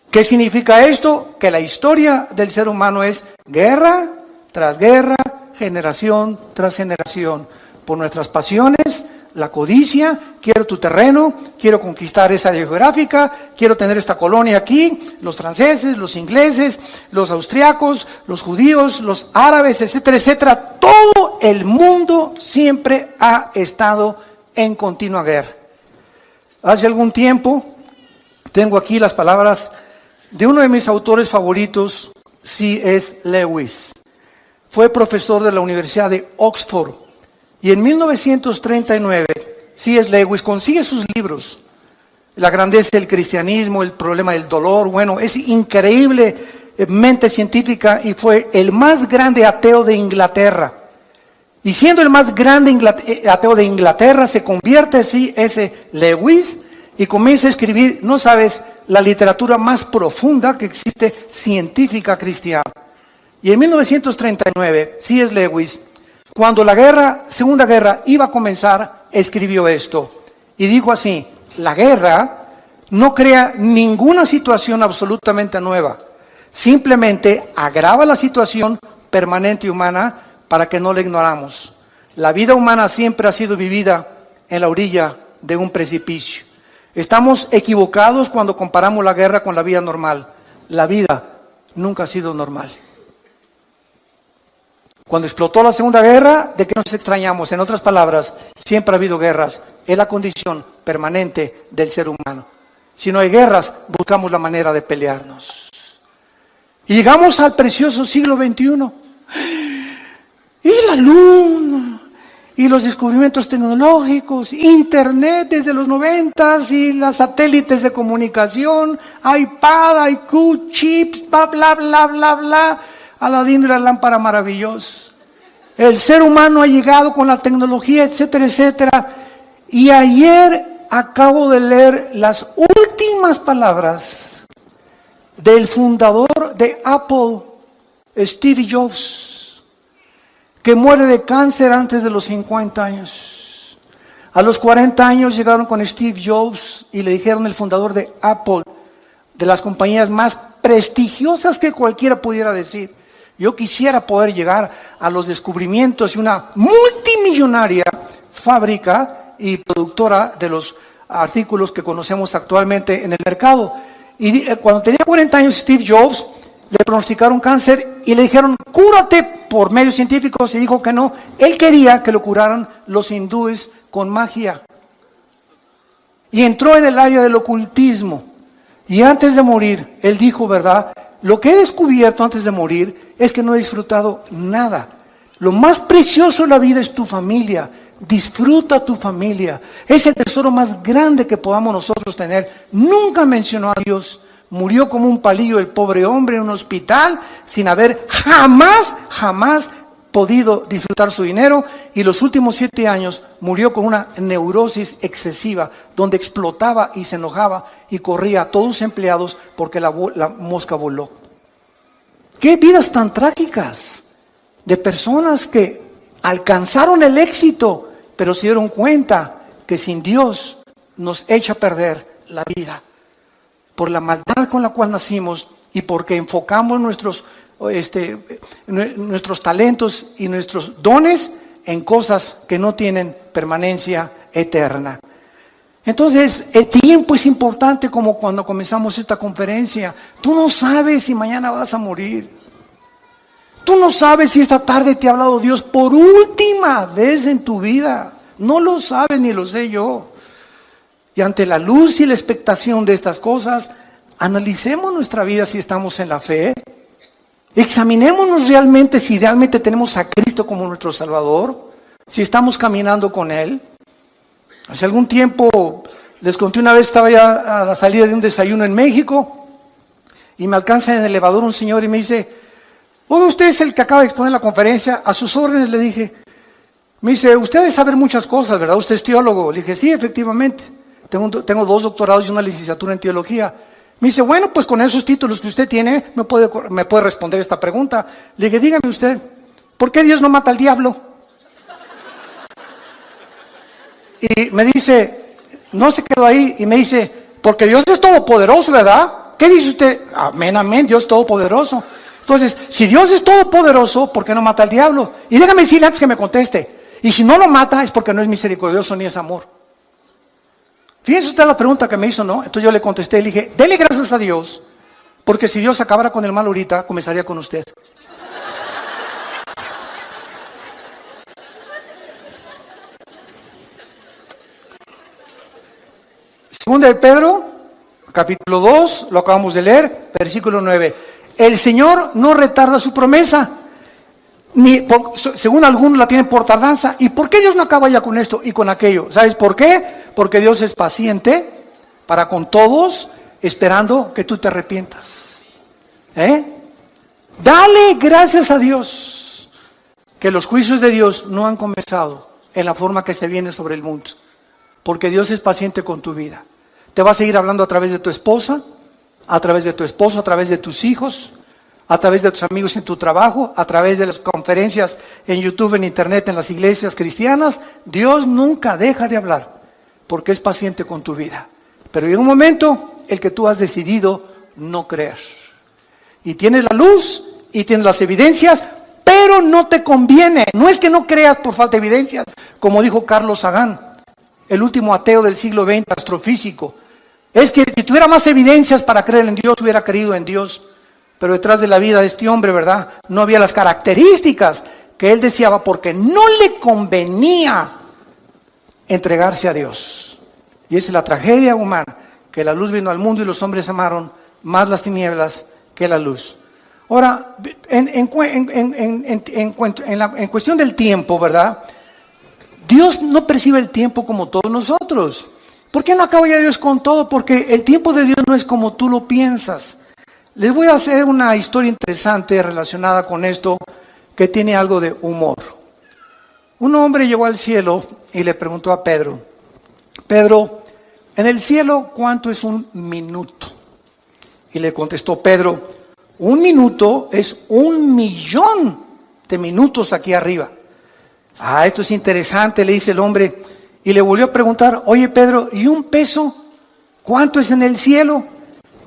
¿Qué significa esto? Que la historia del ser humano es guerra tras guerra, generación tras generación, por nuestras pasiones, la codicia, quiero tu terreno, quiero conquistar esa área geográfica, quiero tener esta colonia aquí, los franceses, los ingleses, los austriacos, los judíos, los árabes, etcétera, etcétera. Todo el mundo siempre ha estado en continua guerra. Hace algún tiempo, tengo aquí las palabras de uno de mis autores favoritos, C.S. Lewis. Fue profesor de la Universidad de Oxford. Y en 1939 C.S. Lewis, consigue sus libros. La grandeza del cristianismo, el problema del dolor. Bueno, es increíblemente científica y fue el más grande ateo de Inglaterra. Y siendo el más grande ateo de Inglaterra, se convierte C.S. Lewis y comienza a escribir, no sabes, la literatura más profunda que existe científica cristiana. Y en 1939, C.S. Lewis, cuando la Segunda Guerra iba a comenzar, escribió esto. Y dijo así: la guerra no crea ninguna situación absolutamente nueva. Simplemente agrava la situación permanente humana para que no la ignoramos. La vida humana siempre ha sido vivida en la orilla de un precipicio. Estamos equivocados cuando comparamos la guerra con la vida normal. La vida nunca ha sido normal. Cuando explotó la Segunda Guerra, ¿de qué nos extrañamos? En otras palabras, siempre ha habido guerras. Es la condición permanente del ser humano. Si no hay guerras, buscamos la manera de pelearnos. Y llegamos al precioso siglo XXI. Y la luna, y los descubrimientos tecnológicos, Internet desde los 90s, y los satélites de comunicación, iPad, IQ, chips, bla, bla, bla, bla, bla. Aladín y la lámpara maravillosa. El ser humano ha llegado con la tecnología, etcétera, etcétera. Y ayer acabo de leer las últimas palabras del fundador de Apple, Steve Jobs, que muere de cáncer antes de los 50 años. A los 40 años llegaron con Steve Jobs y le dijeron, el fundador de Apple, de las compañías más prestigiosas que cualquiera pudiera decir: yo quisiera poder llegar a los descubrimientos de una multimillonaria fábrica y productora de los artículos que conocemos actualmente en el mercado. Y cuando tenía 40 años, Steve Jobs le pronosticaron cáncer y le dijeron, cúrate por medios científicos, y dijo que no. Él quería que lo curaran los hindúes con magia. Y entró en el área del ocultismo. Y antes de morir, él dijo, ¿verdad? Lo que he descubierto antes de morir es que no he disfrutado nada. Lo más precioso de la vida es tu familia. Disfruta tu familia. Es el tesoro más grande que podamos nosotros tener. Nunca mencionó a Dios. Murió como un palillo el pobre hombre en un hospital sin haber jamás podido disfrutar su dinero, y los últimos 7 años murió con una neurosis excesiva donde explotaba y se enojaba y corría a todos sus empleados porque la mosca voló. ¡Qué vidas tan trágicas! De personas que alcanzaron el éxito, pero se dieron cuenta que sin Dios nos echa a perder la vida. Por la maldad con la cual nacimos y porque enfocamos nuestros talentos y nuestros dones en cosas que no tienen permanencia eterna. Entonces, el tiempo es importante, como cuando comenzamos esta conferencia. Tú no sabes si mañana vas a morir. Tú no sabes si esta tarde te ha hablado Dios por última vez en tu vida. No lo sabes ni lo sé yo. Y ante la luz y la expectación de estas cosas, analicemos nuestra vida si estamos en la fe. Examinémonos realmente si realmente tenemos a Cristo como nuestro Salvador, si estamos caminando con Él. Hace algún tiempo, les conté una vez, estaba ya a la salida de un desayuno en México y me alcanza en el elevador un señor y me dice, oiga, usted es el que acaba de exponer la conferencia, a sus órdenes, le dije. Me dice, usted debe saber muchas cosas, ¿verdad? Usted es teólogo. Le dije, sí, efectivamente. Tengo 2 doctorados y una licenciatura en teología. Me dice, bueno, pues con esos títulos que usted tiene, me puede responder esta pregunta. Le dije, dígame usted, ¿por qué Dios no mata al diablo? Y me dice, no se quedó ahí, y me dice, porque Dios es todopoderoso, ¿verdad? ¿Qué dice usted? Amén, amén, Dios es todopoderoso. Entonces, si Dios es todopoderoso, ¿por qué no mata al diablo? Y déjame decirle antes que me conteste, y si no lo mata es porque no es misericordioso ni es amor. Fíjense usted la pregunta que me hizo, ¿no? Entonces yo le contesté, le dije, dele gracias a Dios, porque si Dios acabara con el mal ahorita, comenzaría con usted. Segunda de Pedro, capítulo 2, lo acabamos de leer, versículo 9. El Señor no retarda su promesa, según algunos la tienen por tardanza. ¿Y por qué Dios no acaba ya con esto y con aquello? ¿Sabes por qué? Porque Dios es paciente para con todos, esperando que tú te arrepientas. Dale gracias a Dios que los juicios de Dios no han comenzado en la forma que se viene sobre el mundo, porque Dios es paciente con tu vida. Te va a seguir hablando a través de tu esposa, a través de tu esposo, a través de tus hijos, a través de tus amigos en tu trabajo, a través de las conferencias en YouTube, en Internet, en las iglesias cristianas. Dios nunca deja de hablar, porque es paciente con tu vida. Pero llega un momento el que tú has decidido no creer. Y tienes la luz y tienes las evidencias, pero no te conviene. No es que no creas por falta de evidencias, como dijo Carlos Sagan, el último ateo del siglo XX, astrofísico. Es que si tuviera más evidencias para creer en Dios, hubiera creído en Dios. Pero detrás de la vida de este hombre, ¿verdad?, no había las características que él deseaba, porque no le convenía entregarse a Dios. Y esa es la tragedia humana, que la luz vino al mundo y los hombres amaron más las tinieblas que la luz. Ahora, en cuestión del tiempo, ¿verdad?, Dios no percibe el tiempo como todos nosotros. ¿Por qué no acaba ya Dios con todo? Porque el tiempo de Dios no es como tú lo piensas. Les voy a hacer una historia interesante relacionada con esto, que tiene algo de humor. Un hombre llegó al cielo y le preguntó a Pedro: Pedro, en el cielo, ¿cuánto es un minuto? Y le contestó Pedro: un minuto es 1.000.000 de minutos aquí arriba. Esto es interesante, le dice el hombre, y le volvió a preguntar: oye Pedro, ¿y un peso? ¿Cuánto es en el cielo?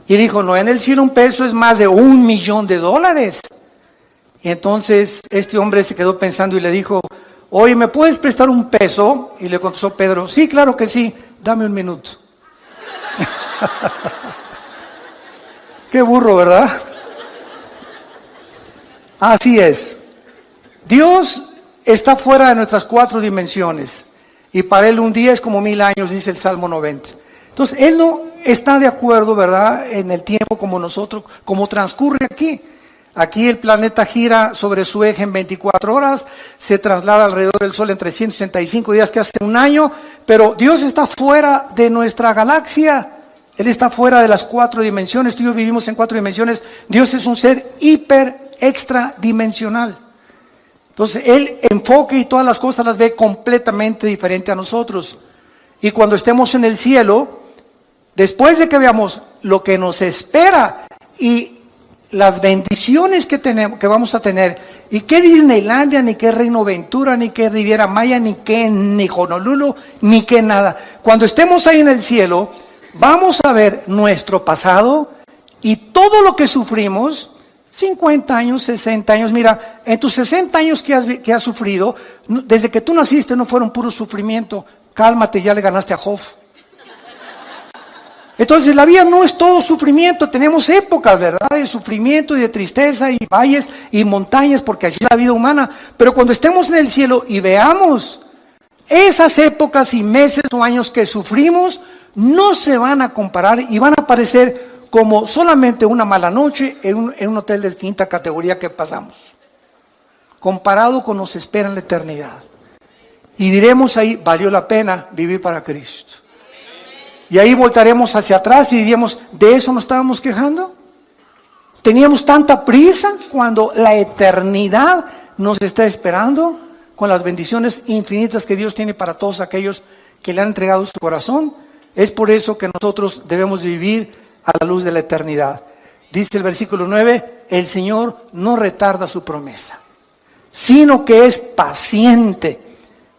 Y dijo: no, en el cielo un peso es más de $1.000.000. Y entonces este hombre se quedó pensando y le dijo: oye, ¿me puedes prestar un peso? Y le contestó Pedro: sí, claro que sí, dame un minuto. Qué burro, ¿verdad? Así es. Dios está fuera de nuestras 4 dimensiones, y para Él un día es como 1.000 años, dice el Salmo 90. Entonces, Él no está de acuerdo, ¿verdad?, en el tiempo como nosotros, como transcurre aquí. Aquí el planeta gira sobre su eje en 24 horas, se traslada alrededor del Sol en 365 días, que hace un año, pero Dios está fuera de nuestra galaxia. Él está fuera de las 4 dimensiones. Tú y yo vivimos en 4 dimensiones. Dios es un ser extradimensional. Entonces, Él enfoca y todas las cosas las ve completamente diferente a nosotros. Y cuando estemos en el cielo, después de que veamos lo que nos espera y las bendiciones que vamos a tener, y qué Disneylandia, ni qué Reino Ventura, ni qué Riviera Maya, ni Honolulu, ni qué nada. Cuando estemos ahí en el cielo, vamos a ver nuestro pasado y todo lo que sufrimos. 50 años, 60 años, mira, en tus 60 años que has sufrido, desde que tú naciste no fueron puro sufrimiento. Cálmate, ya le ganaste a Job. Entonces la vida no es todo sufrimiento, tenemos épocas, ¿verdad?, de sufrimiento y de tristeza y valles y montañas, porque así es la vida humana. Pero cuando estemos en el cielo y veamos esas épocas y meses o años que sufrimos, no se van a comparar y van a parecer como solamente una mala noche en un hotel de 5ª categoría que pasamos, comparado con nos espera en la eternidad. Y diremos ahí: valió la pena vivir para Cristo. Y ahí voltaremos hacia atrás y diríamos: ¿de eso nos estábamos quejando? ¿Teníamos tanta prisa cuando la eternidad nos está esperando con las bendiciones infinitas que Dios tiene para todos aquellos que le han entregado su corazón? Es por eso que nosotros debemos vivir a la luz de la eternidad. Dice el versículo 9: el Señor no retarda su promesa, sino que es paciente.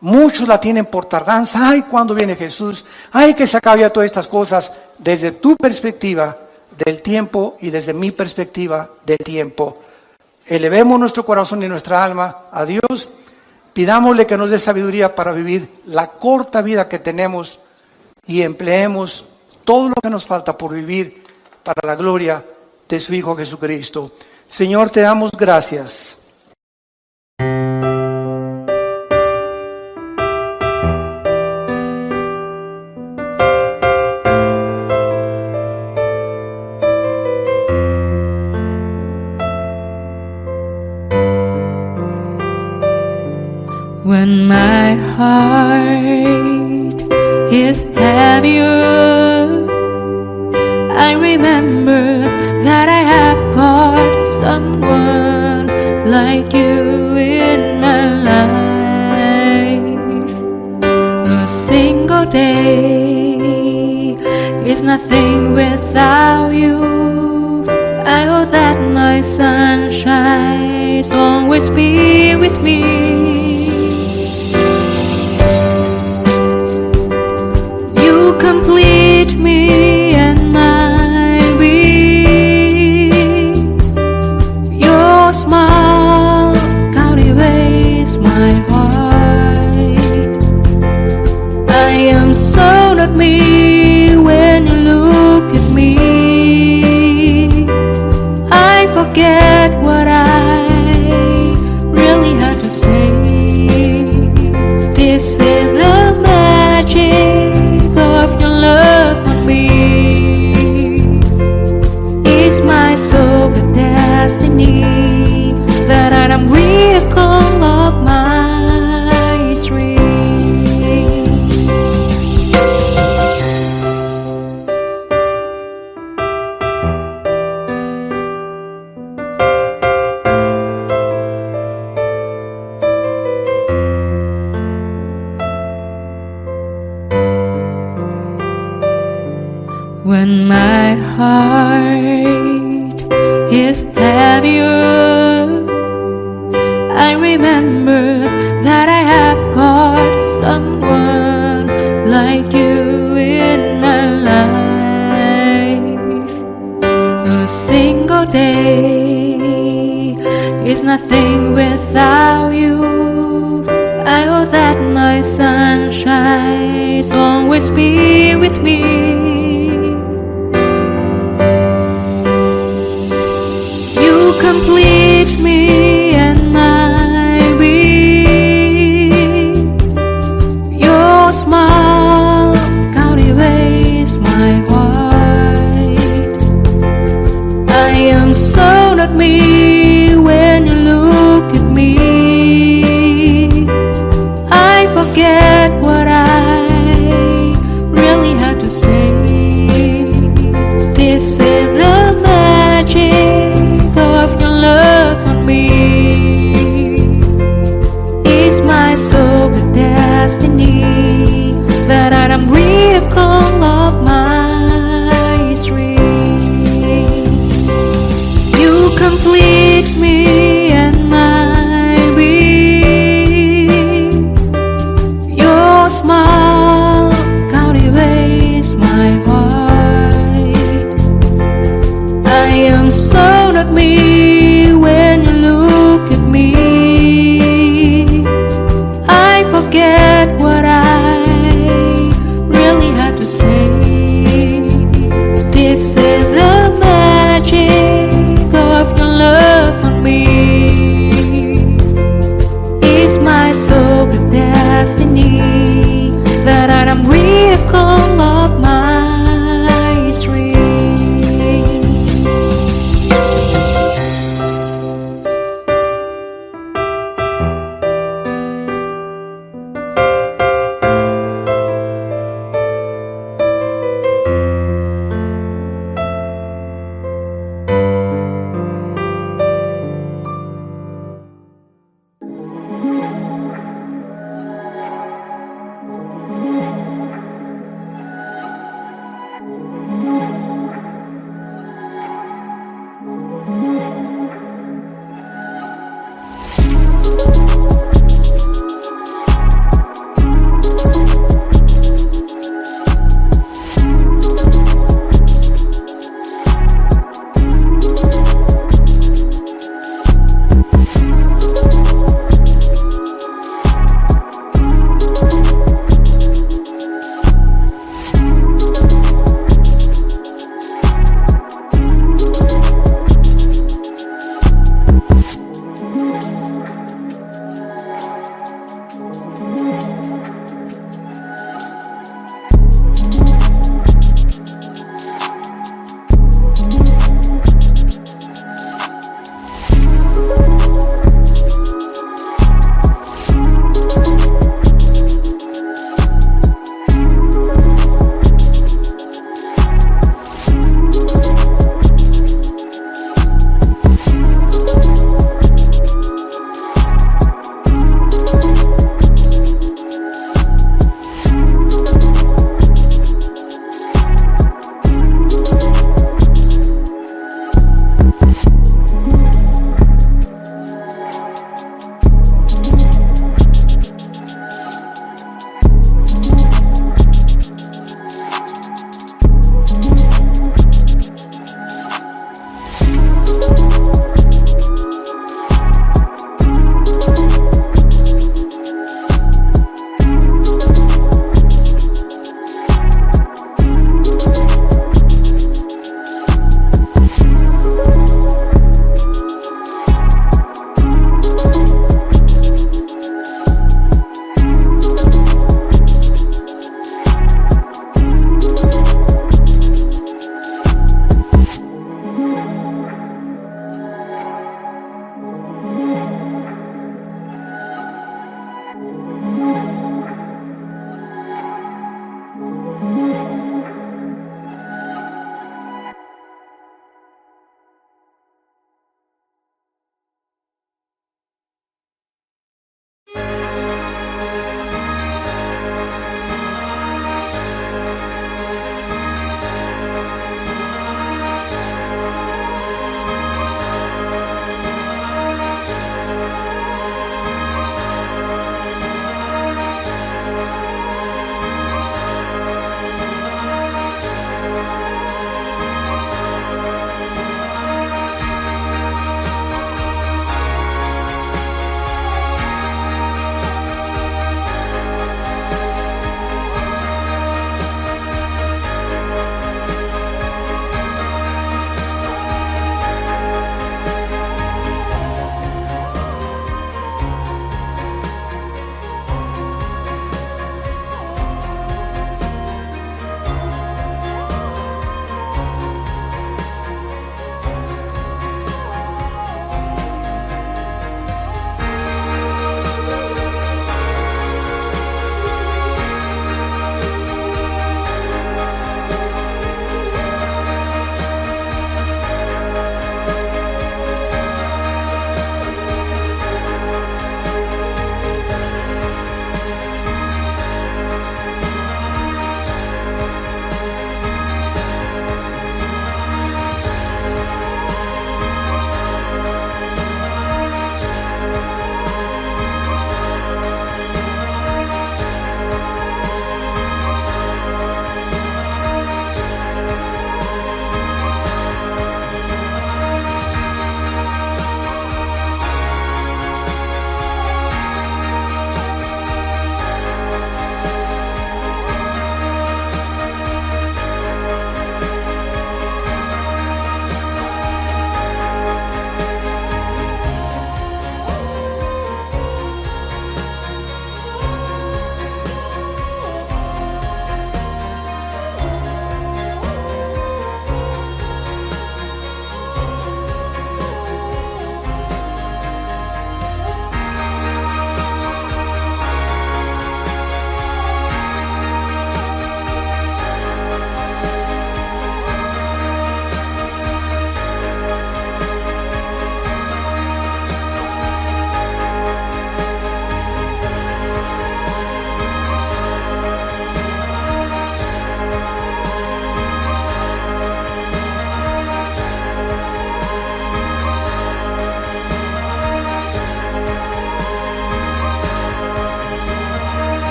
Muchos la tienen por tardanza. Ay, ¿cuándo viene Jesús? Ay, que se acabe ya todas estas cosas. Desde tu perspectiva del tiempo y desde mi perspectiva del tiempo, elevemos nuestro corazón y nuestra alma a Dios. Pidámosle que nos dé sabiduría para vivir la corta vida que tenemos y empleemos todo lo que nos falta por vivir para la gloria de su Hijo Jesucristo. Señor, te damos gracias. heart is heavier, I remember that I have got someone like you in my life. A single day is nothing without you. I hope that my sunshine always be with me. You complete me and my being. Your smile cultivates my heart. I am so not me when you look at me. I forget what I really had to say. This is the magic of your love for me. It's my soul with destiny that I am vehicle of my dreams. When my heart is heavier, I remember that I have got someone like you in my life. A single day is nothing without you. I hope that my sunshine always be